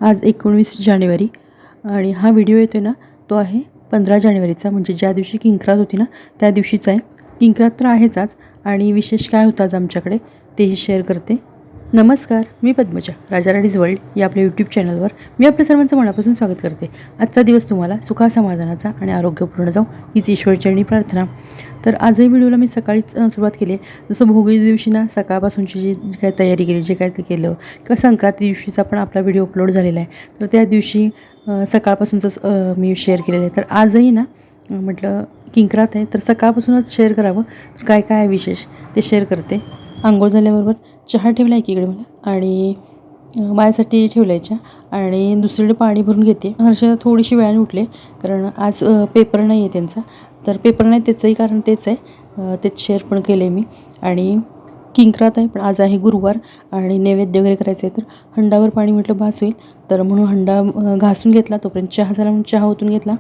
आज 19 जानेवारी आणि हा व्हिडिओ येतो ना तो आहे 15 जानेवारीचा, म्हणजे ज्या दिवशी किंक्रात होती ना त्या दिवशीचा आहे. किंक्रात तर आहेच आज, आणि विशेष काय होतं आज आमच्याकडे तेही शेअर करते. नमस्कार, मी पद्मजा, राजा राणीज वर्ल्ड या आपल्या यूट्यूब चॅनलवर मी आपल्या सर्वांचं मनापासून स्वागत करते. आजचा दिवस तुम्हाला सुखासमाधानाचा आणि आरोग्यपूर्ण जाऊ हीच ईश्वरचरणी प्रार्थना. तर आजही व्हिडिओला मी सकाळीच सुरुवात केली आहे. जसं भोगी दिवशी ना सकाळपासूनची जी काय तयारी केली, जे काय ते केलं, किंवा संक्रांती दिवशीचा पण आपला व्हिडिओ अपलोड झालेला आहे, तर त्या दिवशी सकाळपासूनच मी शेअर केलेलं आहे. तर आजही ना म्हटलं किंक्रात आहे तर सकाळपासूनच शेअर करावं, तर काय काय विशेष ते शेअर करते. आंघोळ झाल्याबरोबर चहा ठेवला एकीकडे मला, आणि माझ्यासाठी ठेवला आहे चहा, आणि दुसरीकडे पाणी भरून घेते. हर्षदा थोडीशी वेळाने उठले, कारण आज पेपर नाही आहे त्यांचा. तर पेपर नाही त्याचंही कारण तेच आहे, तेच शेअर पण केलं आहे मी. आणि किंक्रात आहे, पण आज आहे गुरुवार आणि नैवेद्य वगैरे करायचं आहे. तर हंडावर पाणी म्हटलं बास होईल, तर म्हणून हंडा घासून घेतला. तोपर्यंत चहा झाला म्हणून चहा ओतून घेतला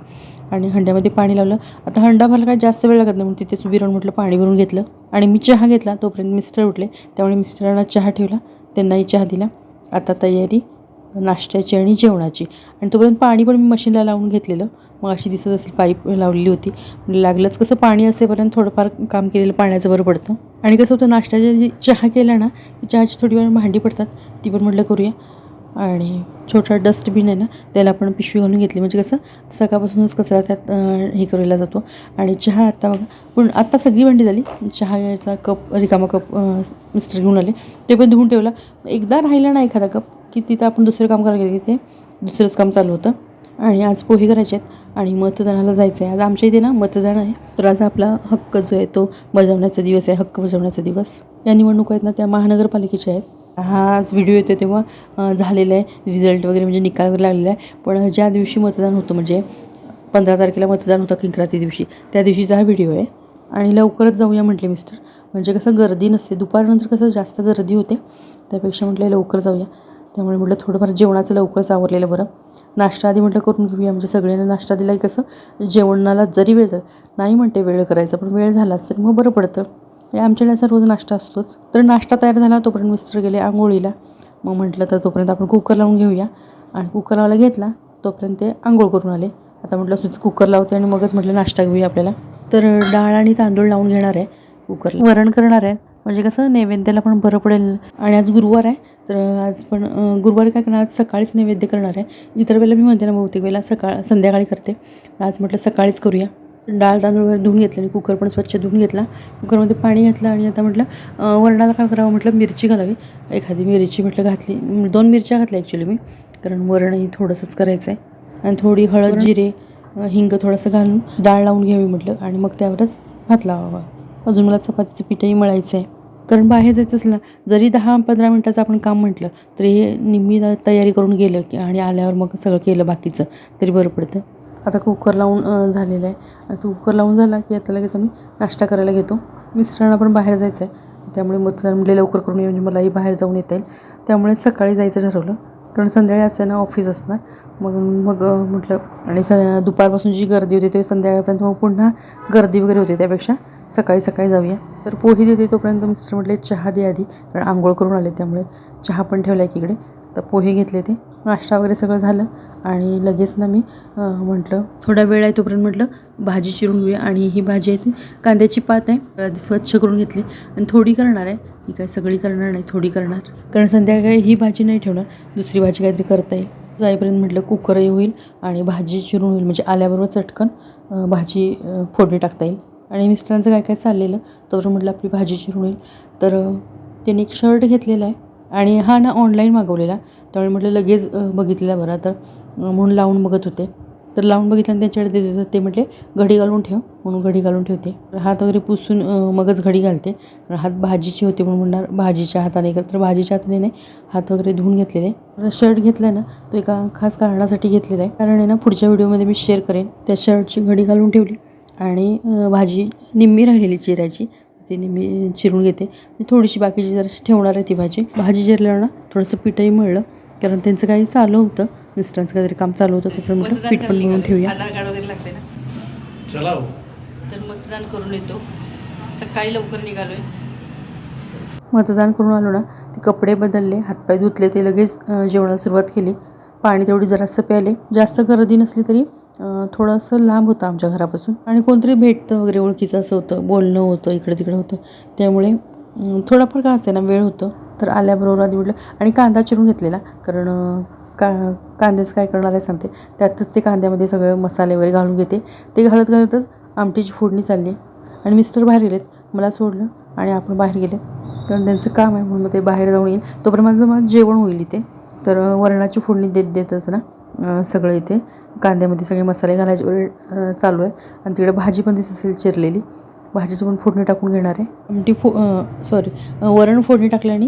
आणि हंड्यामध्ये पाणी लावलं. आता हंडा भरायला काय जास्त वेळ लागत नाही, म्हणून तिथेच उभी राहून म्हटलं पाणी भरून घेतलं आणि मी चहा घेतला. तोपर्यंत मिस्टर उठले, त्यामुळे मिस्टरांना चहा ठेवला, त्यांनाही चहा दिला. आता तयारी नाश्त्याची आणि जेवणाची. आणि तोपर्यंत पाणी पण मी मशीनला लावून घेतलेलं, मग अशी दिसत असेल पाईप लावलेली होती. लागलंच कसं पाणी असेपर्यंत थोडंफार काम केलेलं पाण्याचं बरं पडतं. आणि कसं होतं नाश्त्याच्या जी चहा केला ना, चहाची थोडी वेळ भांडी पडतात, ती पण म्हटलं करूया. आणि छोटा डस्टबिन आहे ना, त्याला पण पिशवी घालून घेतली, म्हणजे कसं सकाळपासूनच कचरा त्यात हे करायला जातो. आणि चहा आता बघा, पण आत्ता सगळी भांडी झाली. चहाचा कप, रिकामा कप मिस्टर घेऊन आले, ते पण धुवून ठेवला. एकदा राहिला ना एखादा कप की तिथं आपण दुसरं काम करायला गेलं, तिथे दुसरंच काम चालू होतं. आणि आज पोहे करायचे आहेत आणि मतदानाला जायचं आहे. आज आमच्या इथे ना मतदान आहे, तर आज आपला हक्क जो आहे तो बजावण्याचा दिवस आहे, हक्क बजावण्याचा दिवस. या निवडणुका आहेत ना त्या महानगरपालिकेच्या आहेत. हा आज व्हिडिओ येतो तेव्हा झालेला आहे रिझल्ट वगैरे, म्हणजे निकाल वगैरे लागलेला आहे. पण ज्या दिवशी मतदान होतं, म्हणजे 15 तारखेला मतदान होतं किंक्राती दिवशी, त्या दिवशीचा हा व्हिडिओ आहे. आणि लवकरच जाऊया म्हटले मिस्टर, म्हणजे कसं गर्दी नसते दुपारनंतर, कसं जास्त गर्दी होते, त्यापेक्षा म्हटलं लवकर जाऊया. त्यामुळे म्हटलं थोडंफार जेवणाचं लवकरच आवरलेलं बरं. नाश्ता आधी म्हटलं करून घेऊया, म्हणजे सगळ्यांना नाश्ता दिला की कसं जेवणाला जरी वेळ झाला, नाही म्हणते वेळ करायचा, पण वेळ झालाच तर मग बरं पडतं. आमच्याकडे असा रोज नाश्ता असतोच. तर नाश्ता तयार झाला, तोपर्यंत मिस्टर गेले आंघोळीला. मग म्हटलं तर तोपर्यंत आपण कुकर लावून घेऊया, आणि कुकर लावायला घेतला तोपर्यंत ते आंघोळ करून आले. आता म्हटलं कुकर लावते आणि मगच म्हटलं नाश्ता घेऊया आपल्याला. तर डाळ आणि तांदूळ लावून घेणार आहे कुकरला, वरण करणार आहे, म्हणजे कसं नैवेद्याला पण बरं पडेल. आणि आज गुरुवार आहे, तर आज पण गुरुवारी काय करणार, आज सकाळीच नैवेद्य करणार आहे. इतर वेळेला मी म्हणते ना बहुतेक वेळेला संध्याकाळी करते, आज म्हटलं सकाळीच करूया. डाळ तांदूळ वगैरे धुवून घेतले आणि कुकर पण स्वच्छ धुवून घेतला, कुकरमध्ये पाणी घातलं. आणि आता म्हटलं वरणाला काय करावं, म्हटलं मिरची घालावी, एखादी मिरची म्हटलं घातली. 2 मिरच्या घातल्या ॲक्च्युली मी, कारण वरणही थोडंसंच करायचं आहे. आणि थोडी हळद, जिरे, हिंग थोडंसं घालून डाळ लावून घ्यावी म्हटलं, आणि मग त्यावरच भात लावावा. अजून मला चपातीचं पीठही मळायचं आहे, कारण बाहेर जायचं असलं जरी 10-15 मिनटाचं आपण काम म्हटलं तरी निम्मी तयारी करून गेलं की, आणि आल्यावर मग सगळं केलं बाकीचं तरी बरं पडतं. आता कुकर लावून झालेलं आहे. आता कुकर लावून झाला की आता लगेच आम्ही नाश्ता करायला घेतो. मिस्टरांना पण बाहेर जायचं आहे, त्यामुळे मतदान म्हणजे लवकर करून ये, म्हणजे मलाही बाहेर जाऊन येता येईल. त्यामुळे सकाळी जायचं ठरवलं, कारण संध्याकाळी असताना ऑफिस असणार. मग म्हटलं, आणि दुपारपासून जी गर्दी होती ते संध्याकाळपर्यंत मग पुन्हा गर्दी वगैरे होते, त्यापेक्षा सकाळी सकाळी जाऊया. तर पोहे देते तोपर्यंत मिस्टर म्हटले चहा दे आधी, कारण आंघोळ करून आले, त्यामुळे चहा पण ठेवला एकीकडे. तर पोहे घेतले, ते नाश्ता वगैरे सगळं झालं. आणि लगेच ना मी म्हटलं थोडा वेळ आहे तोपर्यंत म्हटलं भाजी चिरून घेऊया. आणि ही भाजी आहे ती कांद्याची पात आहे, आधी स्वच्छ करून घेतली, आणि थोडी करणार आहे. ही काय सगळी करणार नाही, थोडी करणार, कारण संध्याकाळी ही भाजी नाही ठेवणार, दुसरी भाजी काहीतरी करता येईल. जाईपर्यंत म्हटलं कुकरही होईल आणि भाजी चिरून होईल, म्हणजे आल्याबरोबर चटकन भाजी फोडणी टाकता येईल. आणि मिस्टरांचं काय काय चाललेलं, तोपर्यंत म्हटलं आपली भाजी चिरून होईल. तर त्यांनी एक शर्ट घेतलेला आहे, आणि हा ना ऑनलाईन मागवलेला, त्यामुळे म्हटलं लगेच बघितलेला बरा, तर म्हणून लावून बघत होते. तर लावून बघितल्यानं त्यांच्याकडे देत होतं, ते म्हटले घडी घालून ठेव, म्हणून घडी घालून ठेवते. हात वगैरे पुसून मगच घडी घालते, कारण हात भाजीची होते म्हणून म्हणणार भाजीच्या हाताने कर, तर भाजीच्या हाताने नाही, हात वगैरे धुवून घेतलेले. शर्ट घेतला आहे ना, तो एका खास कारणासाठी घेतलेला आहे, कारण आहे ना पुढच्या व्हिडिओमध्ये मी शेअर करेन. त्या शर्टची घडी घालून ठेवली, आणि भाजी निम्मी राहिलेली चिरायची, ती निम्मी चिरून घेते. थोडीशी बाकीची जराशी ठेवणार आहे ती भाजी चिरल्यावर ना थोडंसं पीठही मळलं, कारण त्यांचं काही चालू होतं, मिस्टरांचं काहीतरी काम चालू होतं, त्याच्यामुळे म्हटलं पीठ पण मळून ठेवूया. आधार कार्ड वगैरे लागते ना, चला तर मतदान करून येतो. सकाळी लवकर निघालोय. मतदान करून आलो ना, ते कपडे बदलले, हातपाय धुतले, ते लगेच जेवणाला सुरुवात केली. पाणी तेवढी जरासं प्यायले. जास्त गर्दी नसली तरी थोडंसं लांब होतं आमच्या घरापासून आणि कोणतरी भेटतं वगैरे ओळखीचं असं होतं, बोलणं होतं, इकडे तिकडे होतं. त्यामुळे थोडाफार का असेना वेळ होतं. तर आल्याबरोबर आधी म्हटलं आणि कांदा चिरून घेतलेला, कारण कांद्याचं काय करणार आहे सांगते. त्यातच ते कांद्यामध्ये सगळे मसाले वगैरे घालून घेते. ते घालत घालतच आमटीची फोडणी चालली आणि मिस्टर बाहेर गेलेत. मला सोडलं आणि आपण बाहेर गेले, कारण त्यांचं काम आहे म्हणून मग ते बाहेर जाऊन येईल. तोपर्यंत माझं जेवण होईल इथे. तर वरणाची फोडणी देतच ना सगळं इथे कांद्यामध्ये सगळे मसाले घालायचे वगैरे चालू आहे. आणि तिकडे भाजी पण दिसत असेल चिरलेली, भाजीची पण फोडणी टाकून घेणार आहे. आमटी वरण फोडणी टाकल्याने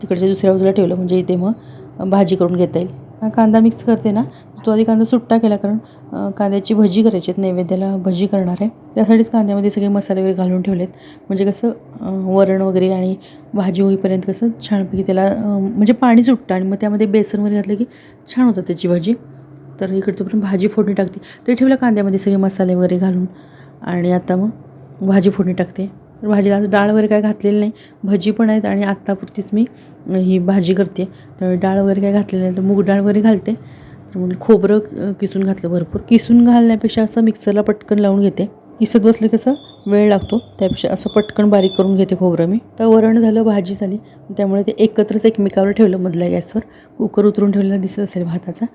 तिकडच्या दुसऱ्या बाजूला ठेवलं, म्हणजे इथे मग भाजी करून घेता येईल. कांदा मिक्स करते ना, तो आधी कांदा सुट्टा केला, कारण कांद्याची भजी करायची आहेत, नैवेद्याला भजी करणार आहे. त्यासाठीच कांद्यामध्ये सगळे मसाले वगैरे घालून ठेवलेत, म्हणजे कसं वरण वगैरे आणि भाजी होईपर्यंत कसं छानपैकी त्याला म्हणजे पाणी सुटतं आणि मग त्यामध्ये बेसन वगैरे घातलं की छान होतं त्याची भाजी. तर इकडे तोपर्यंत भाजी फोडणी टाकते. ते ठेवलं कांद्यामध्ये सगळे मसाले वगैरे घालून आणि आता मग भाजी फोडणी टाकते. तर भाजीला आज डाळ वगैरे काय घातलेली नाही, भजी पण आहेत आणि आत्तापुरतीच मी ही भाजी करते. त्यामुळे डाळ वगैरे काय घातलेली नाही, तर मूग डाळ वगैरे घालते. तर म्हणून खोबरं किसून घातलं भरपूर. किसून घालण्यापेक्षा असं मिक्सरला पटकन लावून घेते. किसत बसलं कसं वेळ लागतो, त्यापेक्षा असं पटकन बारीक करून घेते खोबरं मी. तर वरण झालं, भाजी झाली, त्यामुळे ते एकत्रच एकमेकावर ठेवलं मधल्या गॅसवर. कुकर उतरून ठेवलेला दिसत असेल भाताचा.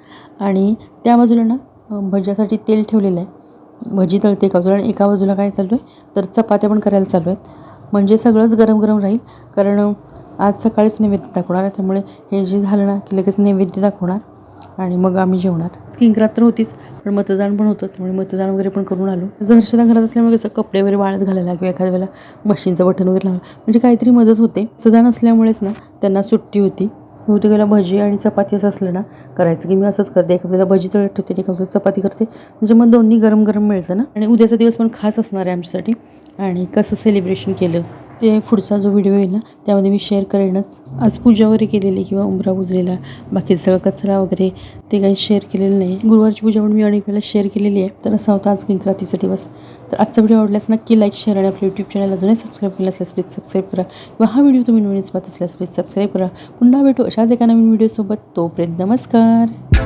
आणि त्या बाजूला ना भज्यासाठी तेल ठेवलेलं आहे. भजी तळते एका बाजूला आणि एका बाजूला काय चालू आहे तर चपात्या पण करायला चालू आहेत. म्हणजे सगळंच गरम गरम राहील, कारण आज सकाळीच नैवेद्य दाखवणार आहे. त्यामुळे हे जे झालं ना की लगेच नैवेद्य दाखवणार आणि मग आम्ही जेवणार. किंक्रात तर होतीच, पण मतदान पण होतं, त्यामुळे मतदान वगैरे पण करून आलो. जर हर्षदा घरात असल्यामुळे कसं कपडे वगैरे वाळत घालायला किंवा एखाद्या वेळेला मशीनचं बटन वगैरे लावलं म्हणजे काहीतरी मदत होते. मतदान असल्यामुळेच ना त्यांना सुट्टी होती. बहुतेक भजी आणि चपाती असं असलं ना करायचं की मी असंच करते, एका वेळेला भजी तळत ठेवते, एका वेळेला चपाती करते, म्हणजे मग दोन्ही गरम गरम मिळतं ना. आणि उद्याचा दिवस पण खास असणार आहे आमच्यासाठी. आणि कसं सेलिब्रेशन केलं ते पुढचा जो व्हिडिओ येईल ना त्यामध्ये मी शेअर करेनच. आज पूजा वगैरे केलेली किंवा उंबरा पुजलेला, बाकी सगळं कचरा वगैरे ते काही शेअर केलेलं नाही. गुरुवारची पूजा पण मी अनेक वेळेला शेअर केलेली आहे. तर असा होता आज किंक्रातीचा दिवस. तर आजचा व्हिडिओ आवडल्यास नक्की लाईक, शेअर आणि आपल्या यूट्यूब चॅनल अजूनही सबस्क्राईब केलं असल्यास प्लीज सबस्क्राईब करा, किंवा हा व्हिडिओ तुम्ही नवीनच पाहत असल्यास प्लीज सबस्क्राईब करा. पुन्हा भेटू अशाच एका नवीन व्हिडिओसोबत. तोपर्यंत नमस्कार.